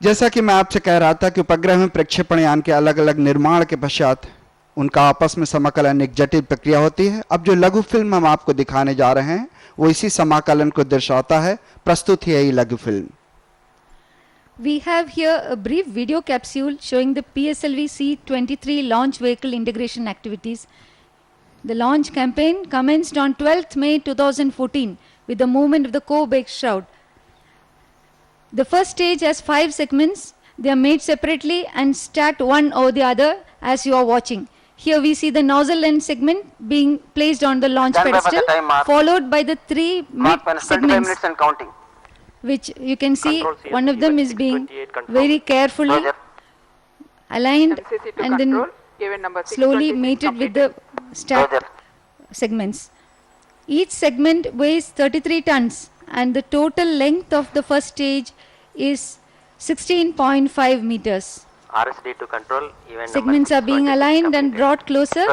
जैसा कि मैं आपसे कह रहा था कि उपग्रह में प्रक्षेपण यान के अलग अलग निर्माण के पश्चात उनका आपस में समाकलन एक जटिल प्रक्रिया होती है। अब जो लघु फिल्म हम आपको दिखाने जा रहे हैं वो इसी समाकलन को दर्शाता है। प्रस्तुत है ये लघु film. We have here a brief video capsule showing the PSLV C-23 launch vehicle integration activities. The launch campaign commenced on 12th May 2014 with the movement of the core-bake shroud. The first stage has 5 segments. They are made separately and stacked one over the other as you are watching. Here we see the nozzle end segment being placed on the launch pedestal, followed by the 3 mid segments, which you can see one of them is being very carefully aligned and then slowly mated with the stacked segments. Each segment weighs 33 tons and the total length of the first stage is 16.5 meters. RSD to control. Segments are being aligned and brought closer.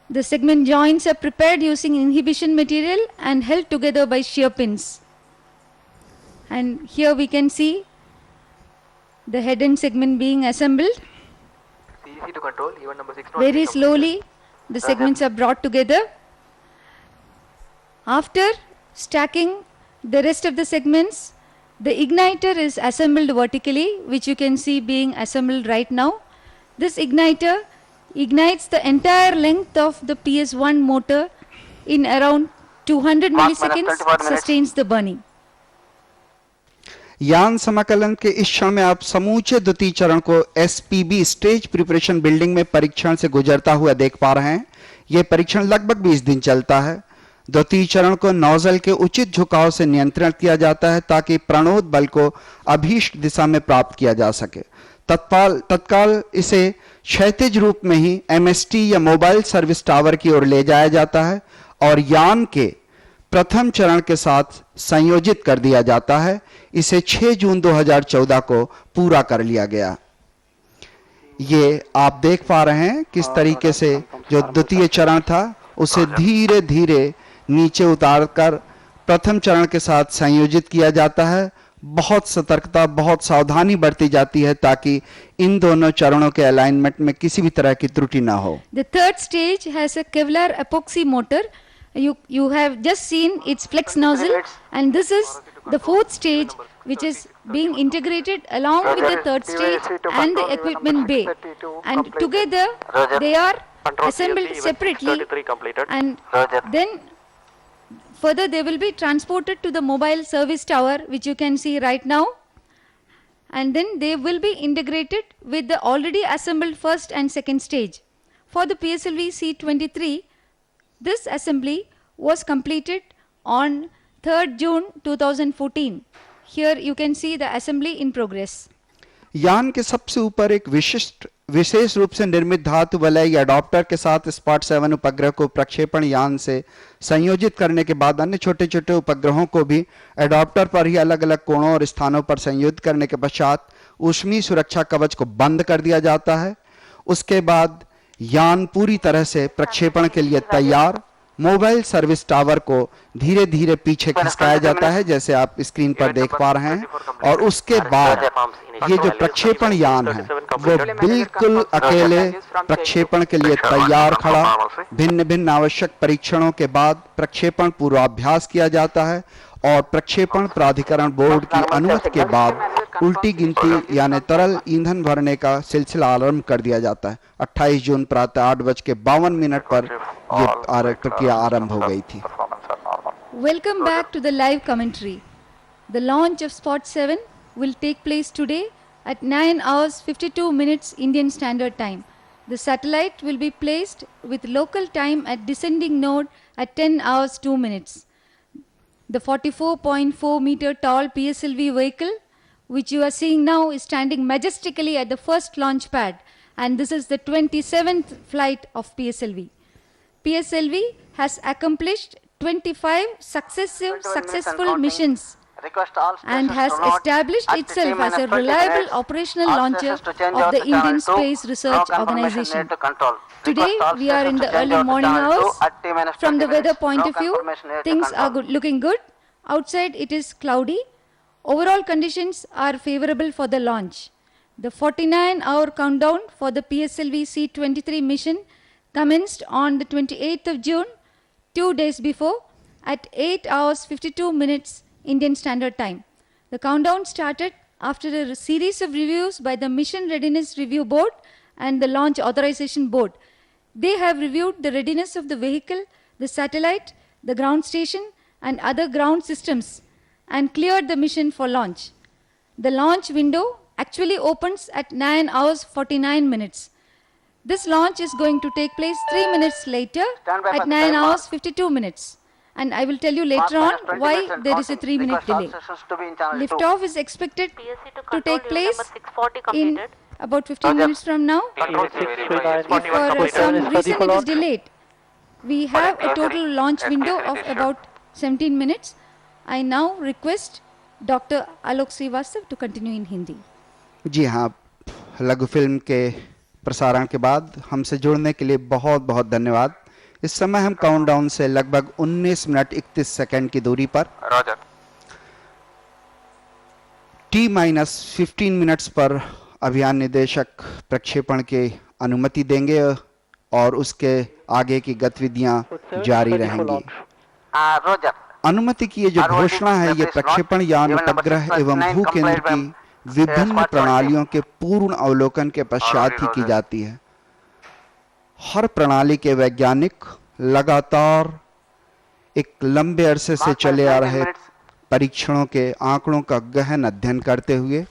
The segment joints are prepared using inhibition material and held together by shear pins. And here we can see the head end segment being assembled. CEC to control. Event number 6. Very slowly the segments are brought together. After stacking the rest of the segments, the igniter is assembled vertically, which you can see being assembled right now. This igniter ignites the entire length of the PS1 motor in around 200 milliseconds, sustains the burning. यान समाकलन के इस क्षण में आप समूचे द्वितीय चरण को एसपीबी स्टेज प्रिपरेशन बिल्डिंग में परीक्षण से गुजरता हुआ देख पा रहे हैं। यह परीक्षण लगभग 20 दिन चलता है। द्वितीय चरण को नोजल के उचित झुकाव से नियंत्रण किया जाता है ताकि प्रणोद बल को अभीष्ट दिशा में प्राप्त किया जा सके। तत्काल इसे क्षैतिज रूप में ही एमएसटी या मोबाइल सर्विस टावर की ओर ले जाया जाता है और यान के प्रथम चरण के साथ संयोजित कर दिया जाता है। इसे 6 जून 2014 को पूरा कर लिया गया। ये आप देख पा रहे हैं किस तरीके से जो द्वितीय चरण था उसे धीरे धीरे नीचे उतारकर प्रथम चरण के साथ संयोजित किया जाता है। बहुत सतर्कता, बहुत सावधानी बरती जाती है ताकि इन दोनों चरणों के अलाइनमेंट में किसी भी तरह की त्रुटि ना हो। The third stage has a Kevlar epoxy motor. You have just seen its flex nozzle, and this is the fourth stage, which is being integrated along with the third stage and the equipment bay, and together they are assembled separately, and then further they will be transported to the mobile service tower, which you can see right now, and then they will be integrated with the already assembled first and second stage. For the PSLV C-23, this assembly was completed on 3rd June 2014. Here you can see the assembly in progress. यान के सबसे ऊपर एक विशेष रूप से निर्मित धातु वलय या अडॉप्टर के साथ स्पॉट 7 उपग्रह को प्रक्षेपण यान से संयोजित करने के बाद अन्य छोटे छोटे उपग्रहों को भी अडॉप्टर पर ही अलग अलग कोणों और स्थानों पर संयोजित करने के पश्चात ऊष्मीय सुरक्षा कवच को बंद कर दिया जाता है। उसके बाद यान पूरी तरह से प्रक्षेपण के लिए तैयार। मोबाइल सर्विस टावर को धीरे धीरे पीछे खिसकाया जाता है जैसे आप स्क्रीन पर देख पा रहे हैं, और उसके बाद ये जो प्रक्षेपण यान है वो बिल्कुल अकेले प्रक्षेपण के लिए तैयार खड़ा। भिन्न भिन्न आवश्यक परीक्षणों के बाद प्रक्षेपण पूर्वाभ्यास किया जाता है और प्रक्षेपण प्राधिकरण बोर्ड की अनुमति के बाद उल्टी गिनती यानी तरल ईंधन भरने का सिलसिला आरंभ कर दिया जाता है। 28 जून प्रातः 8:52 पर ये प्रक्रिया आरंभ हो गई थी। Welcome back to the live commentary. The launch of Spot 7 will take place today at 9 hours 52 minutes Indian Standard Time. The satellite will be placed with local time at descending node at 10 hours 2 minutes. The 44.4 meter tall PSLV vehicle, which you are seeing now, is standing majestically at the first launch pad, and this is the 27th flight of PSLV. PSLV has accomplished 25 successful missions and has established itself as a reliable operational launcher of the Indian Space Research Organization. Today we are in the early morning hours. From the weather point of view, things are looking good. Outside it is cloudy. Overall conditions are favorable for the launch. The 49-hour countdown for the PSLV C-23 mission commenced on the 28th of June, 2 days before, at 8 hours 52 minutes Indian Standard Time. The countdown started after a series of reviews by the Mission Readiness Review Board and the Launch Authorization Board. They have reviewed the readiness of the vehicle, the satellite, the ground station, and other ground systems and cleared the mission for launch. The launch window actually opens at 9 hours 49 minutes. This launch is going to take place 3 minutes later at 9 hours 52 minutes. And I will tell you later on why there is a 3-minute delay. Liftoff is expected to take place in about 15 minutes from now. If for some reason it is delayed, we have a total launch window of about 17 minutes. I now request Dr. Alok Srivastav to continue in Hindi. जी हाँ, लघु film के प्रसारण के बाद हमसे जुड़ने के लिए बहुत बहुत धन्यवाद। इस समय हम काउंटडाउन से लगभग 19 मिनट 31 सेकंड की दूरी पर T-15 मिनट्स पर अभियान निदेशक प्रक्षेपण की अनुमति देंगे और उसके आगे की गतिविधियां जारी रहेंगी। अनुमति की ये जो घोषणा है, ये प्रक्षेपण यान उपग्रह एवं भू केंद्र की विभिन्न प्रणालियों के पूर्ण अवलोकन के पश्चात ही की जाती है। हर प्रणाली के वैज्ञानिक लगातार एक लंबे अरसे से चले आ रहे परीक्षणों के आंकड़ों का गहन अध्ययन करते हुए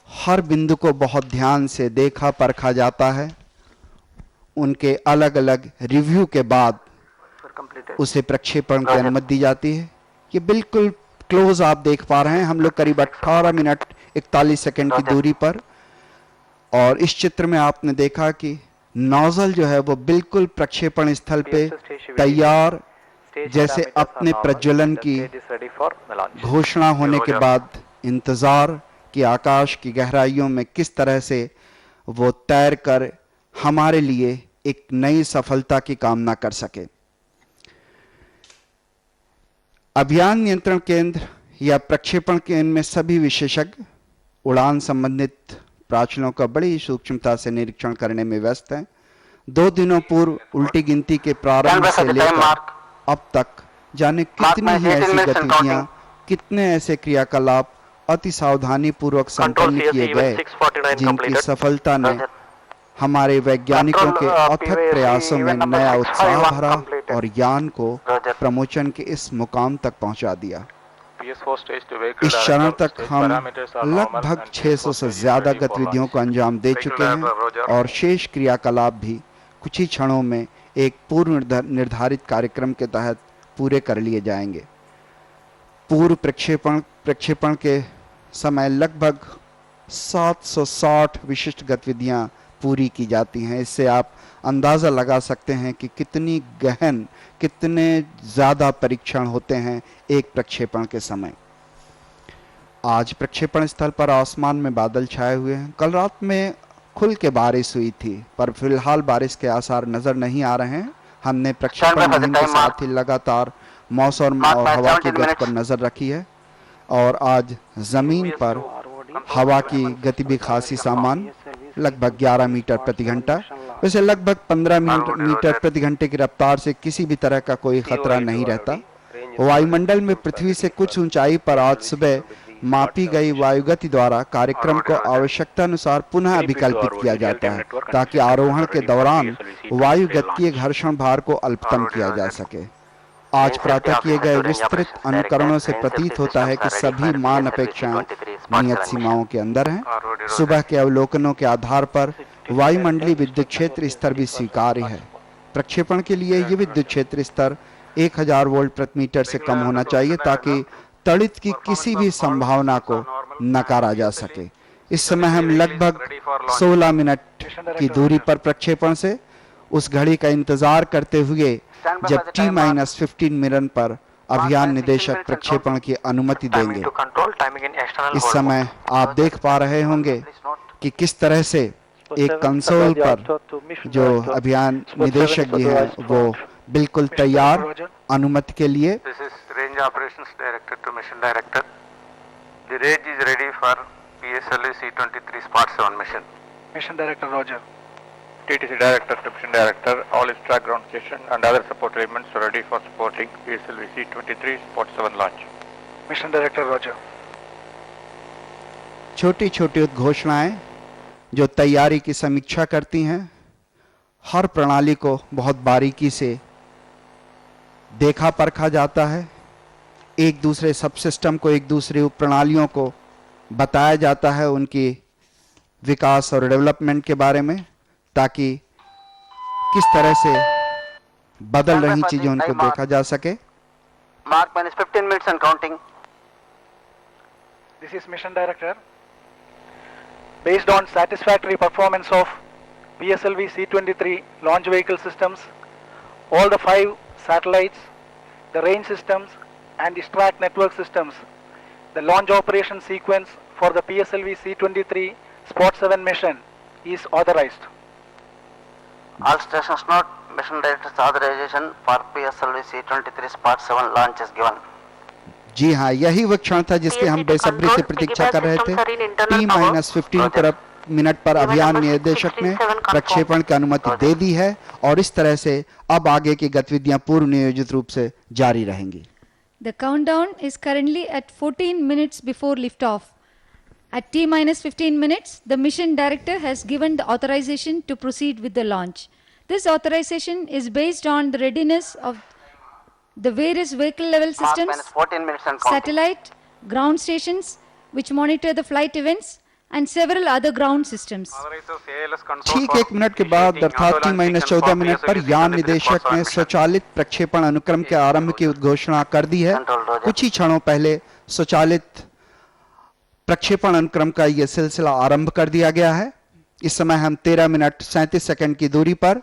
हर बिंदु को बहुत ध्यान से देखा परखा जाता है। उनके अलग अलग रिव्यू के बाद उसे प्रक्षेपण की अनुमति दी जाती है। ये बिल्कुल क्लोज आप देख पा रहे हैं, हम लोग करीब 18 मिनट 41 सेकंड की दूरी पर, और इस चित्र में आपने देखा कि नोजल जो है वो बिल्कुल प्रक्षेपण स्थल पे तैयार, जैसे अपने प्रज्वलन की घोषणा होने के बाद इंतजार कि आकाश की गहराइयों में किस तरह से वो तैर कर हमारे लिए एक नई सफलता की कामना कर सके। अभियान नियंत्रण केंद्र या प्रक्षेपण केंद्र में सभी विशेषज्ञ उड़ान संबंधित प्राचलों का बड़ी सूक्ष्मता से निरीक्षण करने में व्यस्त हैं। 2 दिनों पूर्व उल्टी गिनती के प्रारंभ से लेकर अब तक जाने कितनी ही ऐसी गतिविधियां, कितने ऐसे क्रियाकलाप अति सावधानी पूर्वक संपन्न किए गए, जिनकी सफलता ने हमारे वैज्ञानिकों के अथक प्रयासों में नया उत्साह भरा और यान को प्रमोशन के इस मुकाम तक पहुंचा दिया। इस चरण तक हम लगभग 600 से ज्यादा गतिविधियों को अंजाम दे चुके हैं और शेष क्रियाकलाप भी कुछ ही क्षणों में एक पूर्व निर्धारित कार्यक्रम के तहत पूरे कर लिए जाएंगे। पूर्व प्रक्षेपण के समय लगभग 760 विशिष्ट गतिविधियां पूरी की जाती हैं। इससे आप अंदाजा लगा सकते हैं कि कितनी गहन, कितने ज्यादा परीक्षण होते हैं एक प्रक्षेपण के समय। आज प्रक्षेपण स्थल पर आसमान में बादल छाए हुए हैं। कल रात में खुल के बारिश हुई थी, पर फिलहाल बारिश के आसार नजर नहीं आ रहे हैं। हमने प्रक्षेपण मुहिम के साथ ही लगातार मौसम और हवा की गति पर नजर रखी है और आज जमीन पर हवा की गति भी खासी सामान्य, लगभग 11 मीटर प्रति घंटा। वैसे लगभग 15 मीटर प्रति घंटे की रफ्तार से किसी भी तरह का कोई खतरा नहीं रहता। वायुमंडल में पृथ्वी से कुछ ऊंचाई पर आज सुबह मापी गई वायुगति द्वारा कार्यक्रम को आवश्यकता अनुसार पुनः अभिकल्पित किया जाता है, ताकि आरोहण के दौरान वायुगतीय घर्षण भार को अल्पतम किया जा सके। आज प्रातः किए गए विस्तृत अनुकरणों से प्रतीत होता है कि सभी मान अपेक्षाएं नियत सीमाओं के अंदर हैं। सुबह के अवलोकनों के आधार पर वायुमंडलीय विद्युत क्षेत्र स्तर भी स्वीकार्य है। प्रक्षेपण के लिए ये विद्युत क्षेत्र स्तर 1000 वोल्ट प्रति मीटर से कम होना चाहिए, ताकि तड़ित की किसी भी संभावना को नकारा जा सके। इस समय हम लगभग 16 मिनट की दूरी पर प्रक्षेपण से उस घड़ी का इंतजार करते हुए जब T-15 मिनट पर अभियान निदेशक प्रक्षेपण की अनुमति देंगे। इस समय आप देख पा रहे होंगे कि किस तरह से एक कंसोल पर जो अभियान निदेशक जी हैं वो बिल्कुल तैयार अनुमति के लिए। The range is ready for PSLV C-23 Spot 7 mission. Mission Director Roger. TTC Director to Mission Director, all extra ground station and other support elements are ready for supporting PSLV C-23 Spot 7 launch. Mission Director Roger. छोटी छोटी उद्घोषणाएं जो तैयारी की समीक्षा करती हैं, हर प्रणाली को बहुत बारीकी से देखा परखा जाता है, एक दूसरे सब सिस्टम को, एक दूसरे उप प्रणालियों को बताया जाता है उनकी विकास और डेवलपमेंट के बारे में, ताकि किस तरह से बदल रही चीजें उनको देखा जा सके। Mark minus 15 minutes and counting. This is Mission Director. Based on satisfactory performance of PSLV C-23 launch vehicle systems, all the 5 satellites, the range systems and the STRAC network systems, the launch operation sequence for the PSLV C-23 Spot 7 mission is authorized. All stations note, Mission Director's authorization for PSLV C-23 Spot 7 launch is given. जी हाँ, यही वो क्षण था जिसकी हम बेसब्री से प्रतीक्षा कर रहे थे। T-15 मिनट पर अभियान निर्देशक ने प्रक्षेपण की अनुमति दे दी है और इस तरह से अब आगे की गतिविधियां पूर्व नियोजित रूप से जारी रहेंगी। The countdown is currently at 14 minutes before liftoff. At T-15 minutes, the mission director has given the authorization to proceed with the launch. This authorization is based on the readiness of the various vehicle level Mark systems, minus 14 minutes and counting. satellite, ground stations which monitor the flight events and several other ground systems. ठीक 1 minute के बाद अर्थात T-14 minute पर यान निदेशक ने स्वचालित प्रक्षेपण अनुक्रम के आरंभ की उद्घोषणा कर दी है। कुछ ही क्षणों पहले स्वचालित प्रक्षेपण अनुक्रम का यह सिलसिला आरंभ कर दिया गया है। इस समय हम 13 मिनट 37 सेकंड की दूरी पर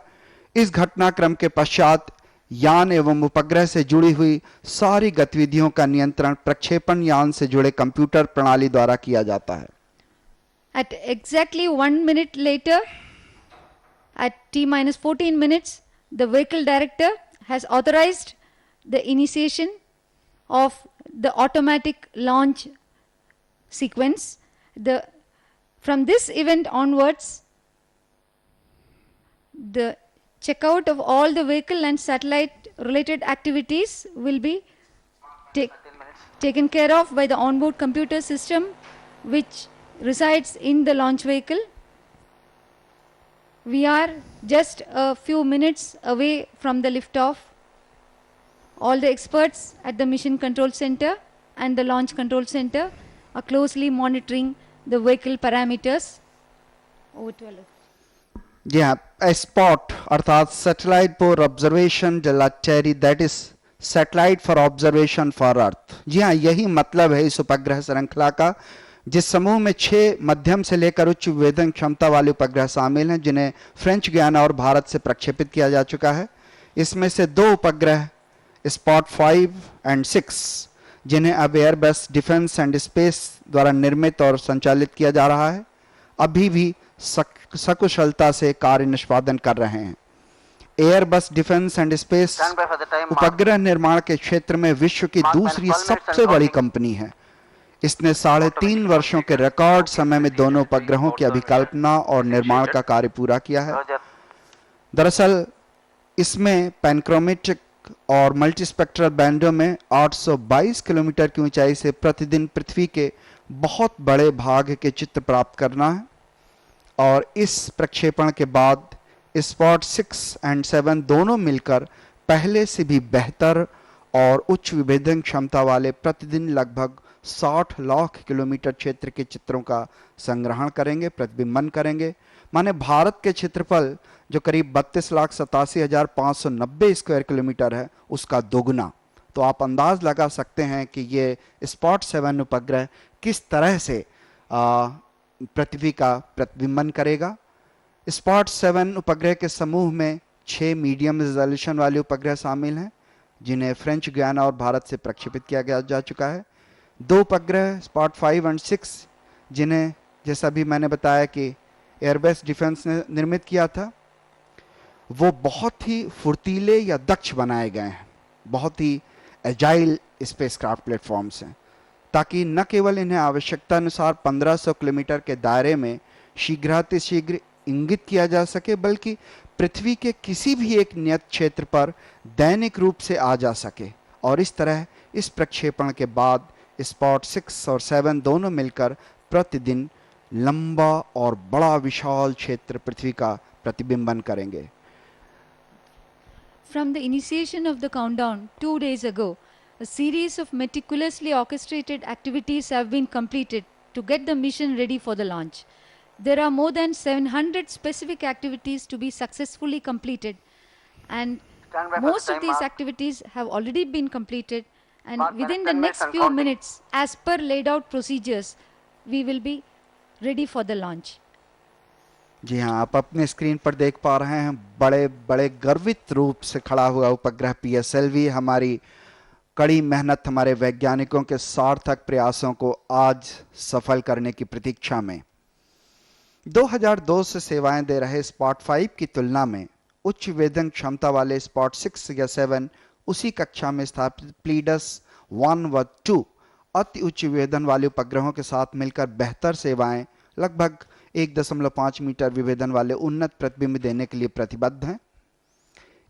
इस घटनाक्रम के पश्चात यान एवं उपग्रह से जुड़ी हुई सारी गतिविधियों का नियंत्रण प्रक्षेपण यान से जुड़े कंप्यूटर प्रणाली द्वारा किया जाता है। At exactly 1 minute later, at T-14 minutes, the vehicle director has authorized the initiation of the automatic launch sequence. From this event onwards, the checkout of all the vehicle and satellite related activities will be taken care of by the onboard computer system which resides in the launch vehicle. We are just a few minutes away from the liftoff. All the experts at the Mission Control Center and the Launch Control Center are closely monitoring the vehicle parameters. Over to Alok. जी हाँ, SPOT अर्थात satellite for observation डेलाटेरी, that is satellite for observation for earth. जी हाँ, यही मतलब है इस उपग्रह श्रृंखला का, जिस समूह में 6 मध्यम से लेकर उच्च विभेदन क्षमता वाले उपग्रह शामिल हैं, जिन्हें फ्रेंच गुयाना और भारत से प्रक्षेपित किया जा चुका है। इसमें से 2 उपग्रह स्पॉट 5 और 6, जिन्हें अब एयरबस डिफेंस एंड स्पेस द्वारा निर्मित और संचालित किया जा रहा है, अभी भी सकुशलता से कार्य निष्पादन कर रहे हैं। एयरबस डिफेंस एंड स्पेस उपग्रह निर्माण के क्षेत्र में विश्व की दूसरी सबसे बड़ी कंपनी है। इसने 3.5 वर्षों के रिकॉर्ड समय में दोनों उपग्रहों की अभिकल्पना और निर्माण का कार्य पूरा किया है। दरअसल इसमें पैनक्रोमेटिक और मल्टीस्पेक्ट्रल बैंडों में 822 किलोमीटर की ऊंचाई से प्रतिदिन पृथ्वी के बहुत बड़े भाग के चित्र प्राप्त करना है और इस प्रक्षेपण के बाद स्पॉट 6 और 7 दोनों मिलकर पहले से भी बेहतर और उच्च विभेदन क्षमता वाले प्रतिदिन लगभग 60 लाख किलोमीटर क्षेत्र के चित्रों का संग्रहण करेंगे, प्रतिबिंबन करेंगे। माने भारत के क्षेत्रफल जो करीब 32,87,590 स्क्वायर किलोमीटर है, उसका दोगुना। तो आप अंदाज लगा सकते हैं कि ये स्पॉट 7 उपग्रह किस तरह से पृथ्वी का प्रतिबिंबन करेगा। स्पॉट 7 उपग्रह के समूह में 6 मीडियम रिजोल्यूशन वाले उपग्रह शामिल हैं, जिन्हें फ्रेंच गुयाना और भारत से प्रक्षेपित किया जा चुका है। 2 उपग्रह स्पॉट 5 और 6, जिन्हें जैसा भी मैंने बताया कि एयरबस डिफेंस ने निर्मित किया था, वो बहुत ही फुर्तीले या दक्ष बनाए गए हैं, बहुत ही एजाइल स्पेसक्राफ्ट प्लेटफॉर्म्स हैं। ताकि न केवल इन्हें आवश्यकता अनुसार 1500 किलोमीटर के दायरे में शीघ्रातिशीघ्र इंगित किया जा सके, बल्कि पृथ्वी के किसी भी एक नियत क्षेत्र पर दैनिक रूप से आ जा सके। और इस तरह इस प्रक्षेपण के बाद स्पॉट 6 और 7 दोनों मिलकर प्रतिदिन लंबा और बड़ा विशाल क्षेत्र पृथ्वी का प्रतिबिंबन करेंगे। From the initiation of the countdown 2 days ago, a series of meticulously orchestrated activities have been completed to get the mission ready for the launch. There are more than 700 specific activities to be successfully completed, and Stand by for most the of time these mark. activities have already been completed, and Mark within minutes, the 10 next minutes and few counting. minutes, as per laid out procedures, we will be ready for the launch. जी हाँ, आप अपने screen पर देख पा रहे हैं बड़े बड़े गर्वित रूप से खड़ा हुआ उपग्रह PSLV हमारी कड़ी मेहनत, हमारे वैज्ञानिकों के सार्थक प्रयासों को आज सफल करने की प्रतीक्षा में। 2002 से सेवाएं दे रहे स्पॉट 5 की तुलना में उच्च वेधन क्षमता वाले स्पॉट 6 या 7 उसी कक्षा में स्थापित प्लीडस 1 व 2 अति उच्च विभेदन वाले उपग्रहों के साथ मिलकर बेहतर सेवाएं लगभग 1.5 मीटर विभेदन वाले उन्नत प्रतिबिंब देने के लिए प्रतिबद्ध हैं।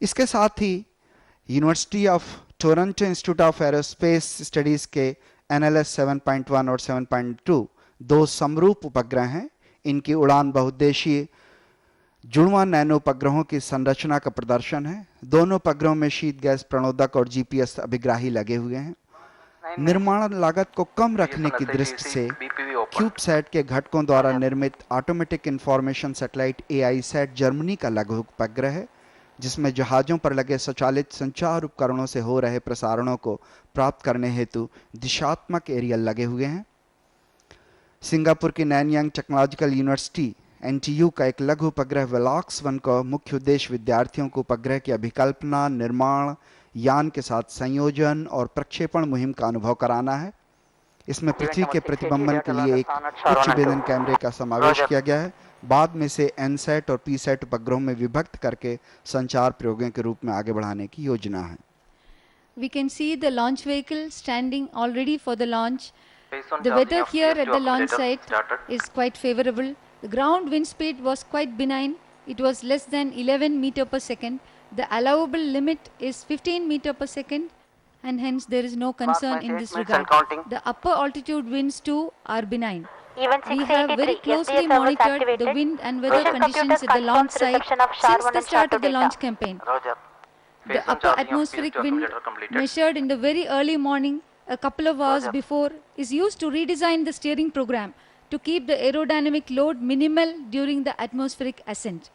इसके साथ ही University of Toronto Institute of Aerospace Studies के NLS 7.1 और 7.2 दो समरूप उपग्रह हैं। इनकी उड़ान बहुउद्देशीय जुड़वां नैनो उपग्रहों की संरचना का प्रदर्शन है। दोनों उपग्रहों में शीत गैस प्रणोदक और GPS अभिग्राही लगे हुए हैं। निर्माण लागत को कम रखने की दृष्टि से क्यूबसैट के घटकों द्वारा निर्मित automatic information satellite AISAT Germany का लघु उपग्रह है, जिसमें जहाजों पर लगे स्वचालित संचार उपकरणों से हो रहे प्रसारणों को प्राप्त करने हेतु दिशात्मक एरियल लगे हुए हैं। सिंगापुर की नैनयांग टेक्नोलॉजिकल यूनिवर्सिटी NTU का एक लघु उपग्रह वेलॉक्स 1 का मुख्य उद्देश्य विद्यार्थियों को उपग्रह की अभिकल्पना, निर्माण, यान के साथ संयोजन और प्रक्षेपण मुहिम का अनुभव कराना है। इसमें पृथ्वी के प्रतिबिंबन के लिए एक उच्च वेधन कैमरे का समावेश किया गया है। बाद में से NSAT और PSAT उपग्रहों में विभक्त करके संचार प्रयोगों के रूप में आगे बढ़ाने की योजना है। We can see the launch vehicle standing all ready for the launch. Based on The charging weather of here PS2 at the launch accumulator site started. is quite favorable. The ground wind speed was quite benign. It was less than 11 meter per second. The allowable limit is 15 meter per second, and hence there is no concern in 8 this minutes and regard. counting. The upper altitude winds too are benign. Even We have 683 very closely SDS servers monitored activated. the wind and weather Mission conditions computers at the launch confirms site reception of since SHAR-1 the and start of the SHAR-2 launch data. campaign. Roger. The Phase one upper charging of atmospheric PS2 wind accumulator completed. measured in the very early morning, a couple of hours Roger. before, is used to redesign the steering program to keep the aerodynamic load minimal during the atmospheric ascent.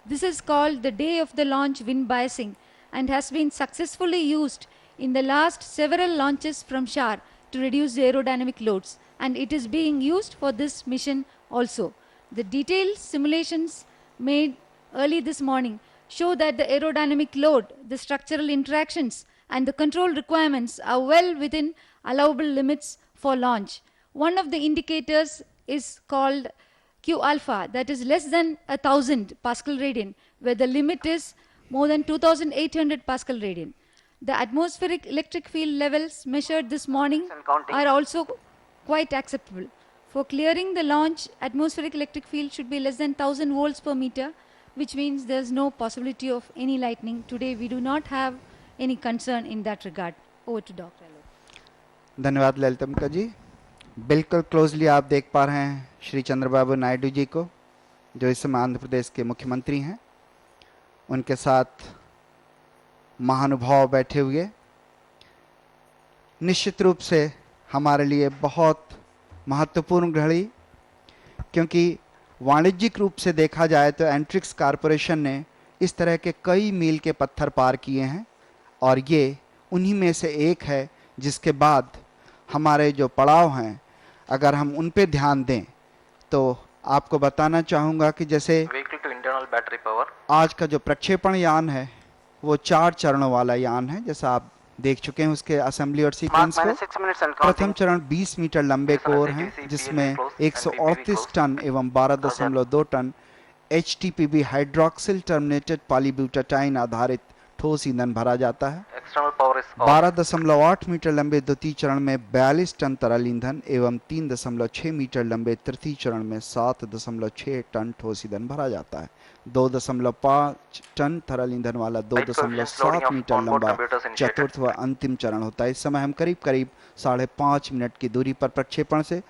This is called the day of the launch wind biasing and has been successfully used in the last several launches from SHAR to reduce the aerodynamic loads, and it is being used for this mission also. The detailed simulations made early this morning show that the aerodynamic load, the structural interactions, and the control requirements are well within allowable limits for launch. One of the indicators is called Q alpha, that is less than 1000 Pascal radian, where the limit is more than 2800 Pascal radian. The atmospheric electric field levels measured this morning And counting. are also quite acceptable. For clearing the launch, atmospheric electric field should be less than 1000 volts per meter, which means there's no possibility of any lightning. Today we do not have any concern in that regard. Over to Dr. Alok. धन्यवाद ललितमका जी। बिल्कुल closely आप देख पा रहे हैं श्री चंद्रबाबू नायडू जी को, जो इस समय आंध्र प्रदेश के मुख्यमंत्री हैं। उनके साथ महानुभाव बैठे हुए। निश्चित रूप से हमारे लिए बहुत महत्वपूर्ण घड़ी, क्योंकि वाणिज्यिक रूप से देखा जाए तो एंट्रिक्स कॉरपोरेशन ने इस तरह के कई मील के पत्थर पार किए हैं, और ये उन्हीं में से एक है जिसके बाद हमारे जो पड़ाव हैं, अगर हम उन पे ध्यान दें तो आपको बताना चाहूँगा कि जैसे Vehicle to internal battery power. आज का जो प्रक्षेपण यान है वो 4 चरणों वाला यान है, जैसा आप देख चुके हैं उसके असेंबली और Mark सीक्वेंस को। minus 6 minutes and प्रथम counting. चरण 20 मीटर लंबे कोर हैं, जिसमें 138 टन एवं 12.2 टन HTPB हाइड्रोक्सिल टर्मिनेटेड पॉलीब्यूटाटाइन आधारित ठोस ईंधन भरा जाता है। External power is batteries are 12.8 metre लंबे द्वितीय चरण में 42 टन तरल ईंधन एवं 3.6 मीटर लंबे तृतीय चरण में 7.6 टन ठोस ईंधन भरा जाता है। 2.5 टन तरल ईंधन वाला 2.7 मीटर लंबा चतुर्थ व अंतिम चरण होता है। इस समय हम करीब करीब 5.5 मिनट की दूरी पर प्रक्षेपण से,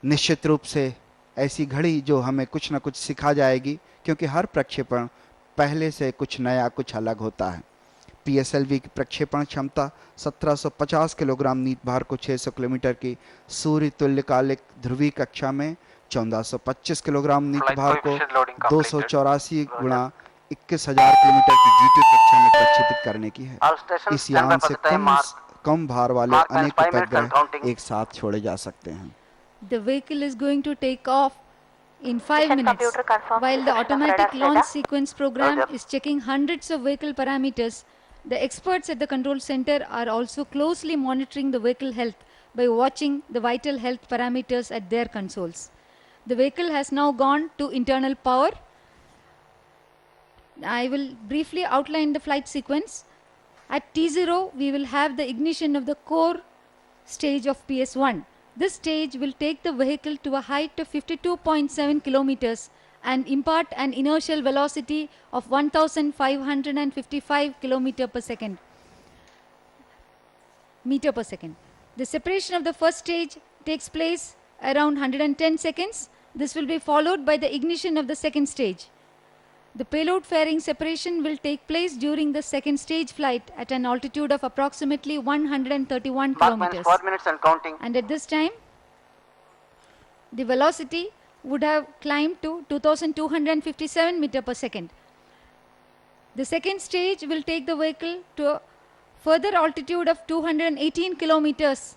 निश्चित रूप से ऐसी घड़ी जो हमें कुछ न कुछ सिखा जाएगी, क्योंकि हर प्रक्षेपण पहले से कुछ नया, कुछ अलग होता है। पीएसएलवी की प्रक्षेपण क्षमता 1750 किलोग्राम नीत भार को 600 किलोमीटर की सूर्य तुल्यकालिक ध्रुवीय कक्षा में 1425 किलोग्राम नीत भार को 284 गुणा 21,000 किलोमीटर की जीटी कक्षा में प्रक्षेपित करने की है। All stations इस stand by यान for से the time mark. कम भार वाले Mark अनेक 5 minutes and उपग्रह counting. एक साथ छोड़े जा सकते हैं। The vehicle is going to take off in 5 Mission minutes, computer confirms while the reception of automatic radar launch data. sequence program Roger. is checking hundreds of vehicle parameters. The experts at the control center are also closely monitoring the vehicle health by watching the vital health parameters at their consoles. The vehicle has now gone to internal power. I will briefly outline the flight sequence. At T0, we will have the ignition of the core stage of PS1. This stage will take the vehicle to a height of 52.7 kilometers and impart an inertial velocity of 1555 meter per second. The separation of the first stage takes place around 110 seconds. This will be followed by the ignition of the second stage. The payload fairing separation will take place during the second stage flight at an altitude of approximately 131 Mark kilometers. 4 minutes and counting. And at this time, the velocity would have climbed to 2257 meter per second. The second stage will take the vehicle to a further altitude of 218 kilometers.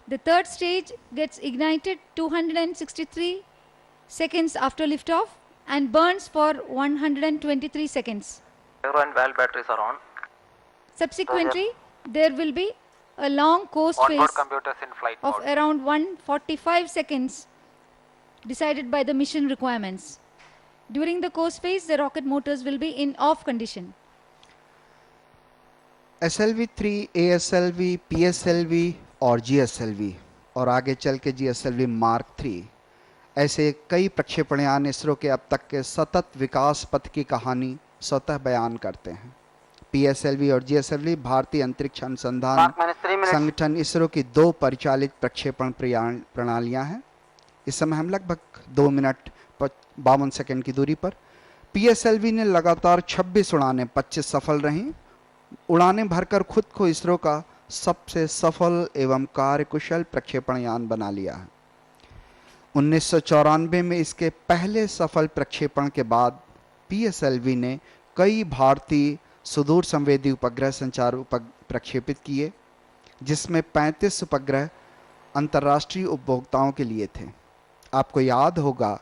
The third stage gets ignited 263 seconds after liftoff and burns for 123 seconds. aero and valve batteries are on. Subsequently, there will be a long coast Onboard phase computers in flight of mode. around 145 seconds decided by the mission requirements. During the coast phase, the rocket motors will be in off condition. SLV-3, ASLV, PSLV और GSLV और आगे चल के GSLV mark 3 ऐसे कई प्रक्षेपण यान इसरो के अब तक के सतत विकास पथ की कहानी स्वतः बयान करते हैं। PSLV और GSLV भारतीय अंतरिक्ष अनुसंधान Mark minus 3 minutes. संगठन इसरो की 2 परिचालित प्रक्षेपण प्रणालियां हैं। इस समय हम लगभग 2 मिनट 52 सेकंड की दूरी पर। PSLV ने लगातार 26 उड़ानें 25 सफल रहीं। उड़ानें भरकर खुद को इसरो का सबसे सफल एवं कार्यकुशल प्रक्षेपण यान बना लिया है। 1994 में इसके पहले सफल प्रक्षेपण के बाद PSLV ने कई भारतीय सुदूर संवेदी उपग्रह संचार प्रक्षेपित किए, जिसमें 35 उपग्रह अंतर्राष्ट्रीय उपभोक्ताओं के लिए थे। आपको याद होगा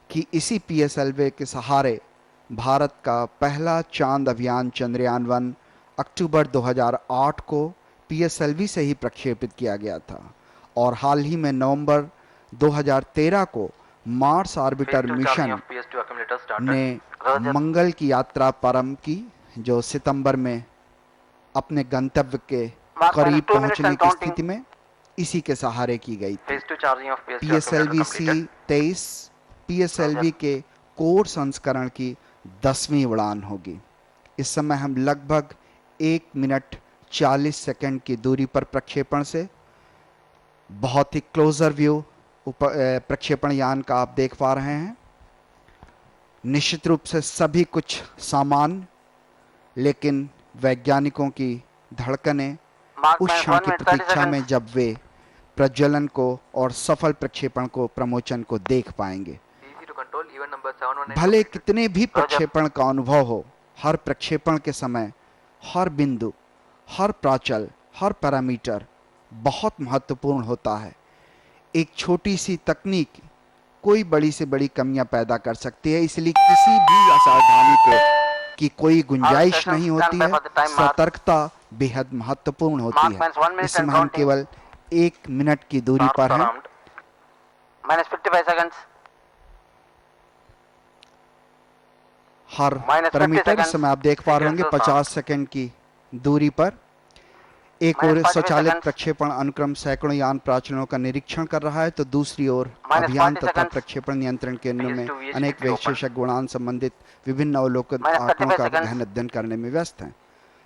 कि इसी PSLV के सहारे भारत का पहला चांद अभियान चंद्रयान-1 अक्टूबर 2008 को PSLV से ही प्रक्षेपित किया गया था और हाल ही में नवंबर 2013 को Mars orbiter Phase 2 charging mission of PS2 accumulator started. ने Roger. मंगल की यात्रा प्रारंभ की, जो सितंबर में अपने गंतव्य के Mark करीब minus 2 minutes पहुंचने and की counting. स्थिति में इसी के सहारे की गई थी। Phase 2 charging of PS2 PSLV accumulator completed. C-23 PSLV के कोर संस्करण की 10वीं उड़ान होगी। इस समय हम लगभग 1 मिनट 40 सेकंड की दूरी पर प्रक्षेपण से बहुत ही क्लोजर व्यू प्रक्षेपण यान का आप देख पा रहे हैं। निश्चित रूप से सभी कुछ सामान्य, लेकिन वैज्ञानिकों की धड़कनें Mark उस minus क्षण 1 की minute 30 प्रतीक्षा में seconds. जब वे प्रज्वलन को और सफल प्रक्षेपण को प्रमोशन को देख पाएंगे। Easy to control, even number 719. भले कितने भी प्रक्षेपण का अनुभव हो, हर प्रक्षेपण के समय हर बिंदु, हर प्राचल, हर पैरामीटर बहुत महत्वपूर्ण होता है। एक छोटी सी तकनीक कोई बड़ी से बड़ी कमियां पैदा कर सकती है, इसलिए किसी भी असावधानी की कोई गुंजाइश नहीं होती है। सतर्कता बेहद महत्वपूर्ण होती है। इस समय हम केवल 1 मिनट की दूरी Arms पर हैं। armed. Minus 55 seconds. हर Minus 50 पैरामीटर इस seconds. समय आप देख पा रहे होंगे Signals are 50 सेकंड की दूरी पर एक Minus ओर 45 स्वचालित seconds. प्रक्षेपण अनुक्रम सैकड़ों यान प्राचीनों का निरीक्षण कर रहा है, तो दूसरी ओर Minus अभियान 40 तथा seconds. प्रक्षेपण नियंत्रण केंद्रों में PS2 अनेक विशेषज्ञ गुणान संबंधित विभिन्न अवलोकन Minus आंकड़ों 35 का seconds. गहन अध्ययन करने में व्यस्त हैं।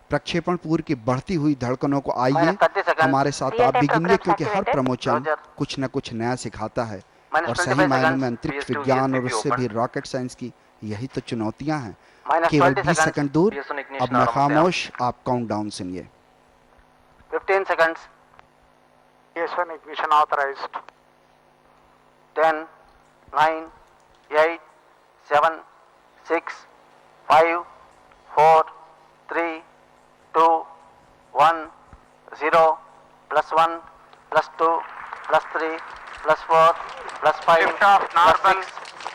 प्रक्षेपण पूर्व की बढ़ती हुई धड़कनों को आइए Minus 30 seconds. हमारे साथ आप भी गिनिए, क्योंकि हर प्रमोशन Roger. कुछ न कुछ नया सिखाता है Minus और 25 सही मायनों seconds. में अंतरिक्ष PS2 विज्ञान और VSPP उससे भी open. रॉकेट साइंस की यही तो चुनौतियां हैं। Minus केवल 20 20 seconds. सेकंड दूर। PS1 ignition अब मैं आरंभ से खामोश, आप काउंटडाउन सुनिए। 15 seconds. PS1 ignition authorized. 10, 9, 8, 7, 6, 5, 4, 3, 2, 1, 0, +1, +2, +3, +4, +5, Liftoff, Normal. +6,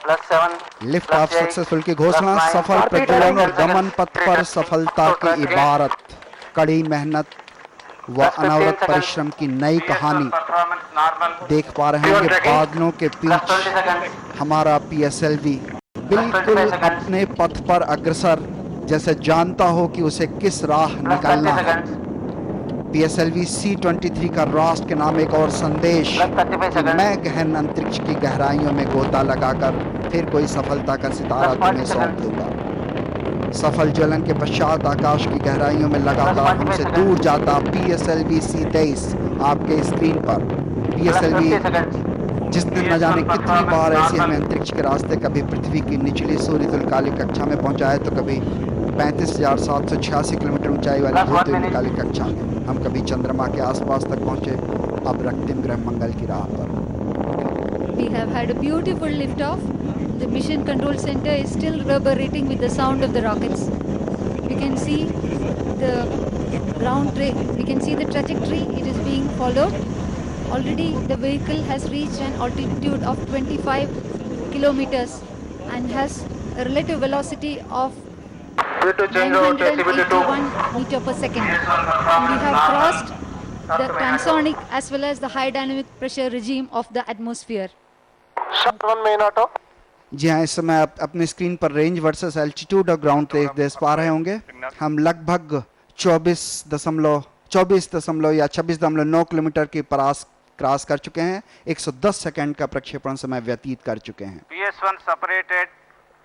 +7, lift off +8, successful की घोषणा, +9, सफल प्रज्वलन और 10 गमन seconds. पथ पर सफलता की इबारत, कड़ी मेहनत व अनवरत परिश्रम की नई कहानी Performance normal. देख पा रहे हैं। ये बादलों के +20 बीच seconds. हमारा PSLV बिल्कुल अपने पथ पर अग्रसर, जैसे जानता हो कि उसे किस राह निकलना +30 है। seconds. PSLV C-23 का राष्ट्र के नाम एक और संदेश +35 कि seconds. मैं गहन अंतरिक्ष की गहराइयों में गोता लगाकर फिर कोई सफलता का सितारा +40 तुम्हें सौंप seconds. दूंगा। सफल ज्वलन के पश्चात आकाश की गहराइयों में लगातार हमसे दूर जाता PSLV C-23 आपके स्क्रीन पर। PSLV +50 seconds. जिसने न जाने कितनी बार ऐसे हमें अंतरिक्ष के रास्ते, कभी पृथ्वी की निचली सूर्य तुल्यकालिक कक्षा में पहुंचाए, तो कभी 35,786 किलोमीटर ऊंचाई वाली भूतकालिक कक्षा में, हम कभी चंद्रमा के आसपास तक पहुंचे, अब रक्तिम ग्रह मंगल की राह पर। We have had a beautiful liftoff. The mission control center is still reverberating with the sound of the rockets. We can see the we can see the trajectory it is being followed. Already the vehicle has reached an altitude of 25 kilometers and has a relative velocity of 981 meter per second. And we have crossed the transonic as well as the high dynamic pressure regime of the atmosphere. Shut 1 main auto. जी हाँ, इस समय आप अपने screen पर range versus altitude और ground देख पा रहे होंगे। हम लगभग 24 या 26.9 किलोमीटर की क्रॉस कर चुके हैं। 110 सेकंड का प्रक्षेपण समय व्यतीत कर चुके हैं। PS1 separated.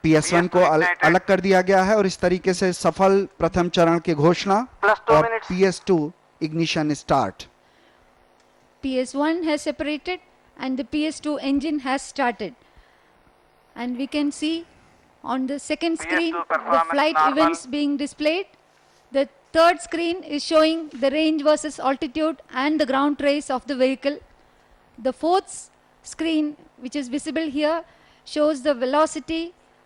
PS1 को अलग कर दिया गया है और इस तरीके से सफल प्रथम चरण की घोषणा +2 और minutes. PS2 ignition start। PS1 has separated and the PS2 engine has started. And we can see on the second screen the performance flight normal. events being displayed. The third screen is showing the range versus altitude and the ground trace of the vehicle. The fourth screen, which is visible here, shows the velocity,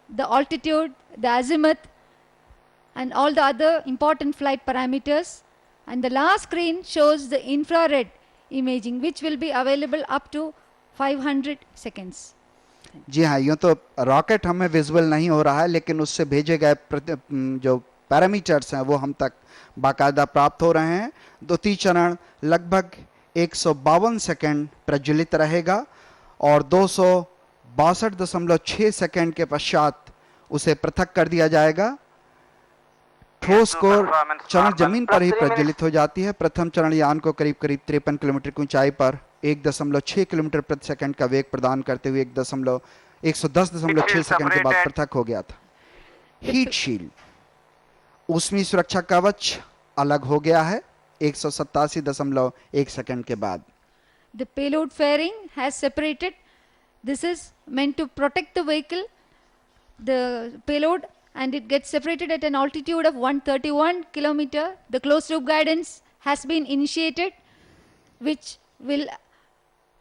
the altitude, the azimuth, and all the other important flight parameters. And the last screen shows the infrared imaging, which will be available up to 500 seconds. जी हाँ, यूँ तो rocket हमें visual नहीं हो रहा है, लेकिन उससे भेजे गए जो पैरामीटर्स हैं वो हम तक बाकायदा प्राप्त हो रहे हैं। द्वितीय चरण लगभग 152 सेकंड प्रज्वलित रहेगा और 262.6 सेकंड के पश्चात उसे पृथक कर दिया जाएगा। ठोस कोर चरण जमीन पर ही प्रज्वलित हो जाती है। प्रथम चरण यान को करीब 53 किलोमीटर की ऊंचाई पर 1.6 किलोमीटर प्रति सेकंड का वेग प्रदान करते हुए 110.6 सेकंड के बाद पृथक हो गया था। हीट शील्ड ऊष्मीय सुरक्षा कवच अलग हो गया है 187.1 सेकंड के बाद। The payload fairing has separated. This is meant to protect the vehicle, the payload, and it gets separated at an altitude of 131 kilometer. The closed loop guidance has been initiated, which will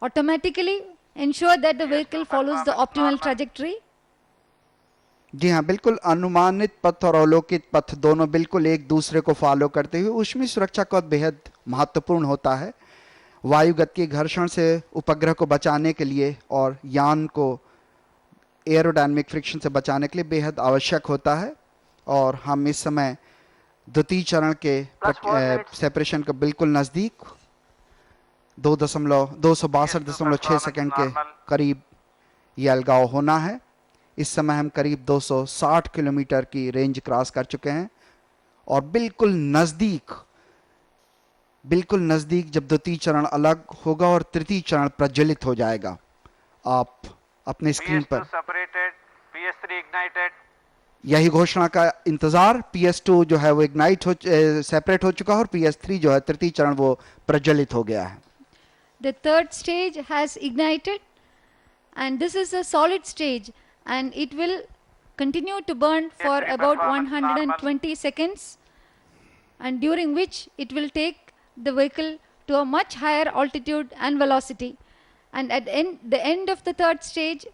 automatically ensure that the vehicle follows the optimal trajectory. जी हाँ, बिल्कुल अनुमानित पथ और अवलोकित पथ दोनों बिल्कुल एक दूसरे को फॉलो करते हुए ऊष्मीय सुरक्षा का बेहद महत्वपूर्ण होता है। वायुगत के घर्षण से उपग्रह को बचाने के लिए और यान को एरोडायनामिक फ्रिक्शन से बचाने के लिए बेहद आवश्यक होता है। और हम इस समय द्वितीय चरण के सेपरेशन के बिल्कुल नज़दीक 262.6 सेकंड के करीब ये अलगाव होना है। इस समय हम करीब 260 किलोमीटर की रेंज क्रॉस कर चुके हैं और बिल्कुल नजदीक जब द्वितीय चरण अलग होगा और तृतीय चरण प्रज्वलित हो जाएगा। आप अपने स्क्रीन पर separated, PS3 ignited. यही घोषणा का इंतजार। PS2 जो है वो इग्नाइट हो सेपरेट हो चुका है और PS3 जो है तृतीय चरण वो प्रज्वलित हो गया है। The third stage has ignited, and this is a solid stage, and it will continue to burn for about 120 seconds, and during which it will take the vehicle to a much higher altitude and velocity. And at the end of the third stage,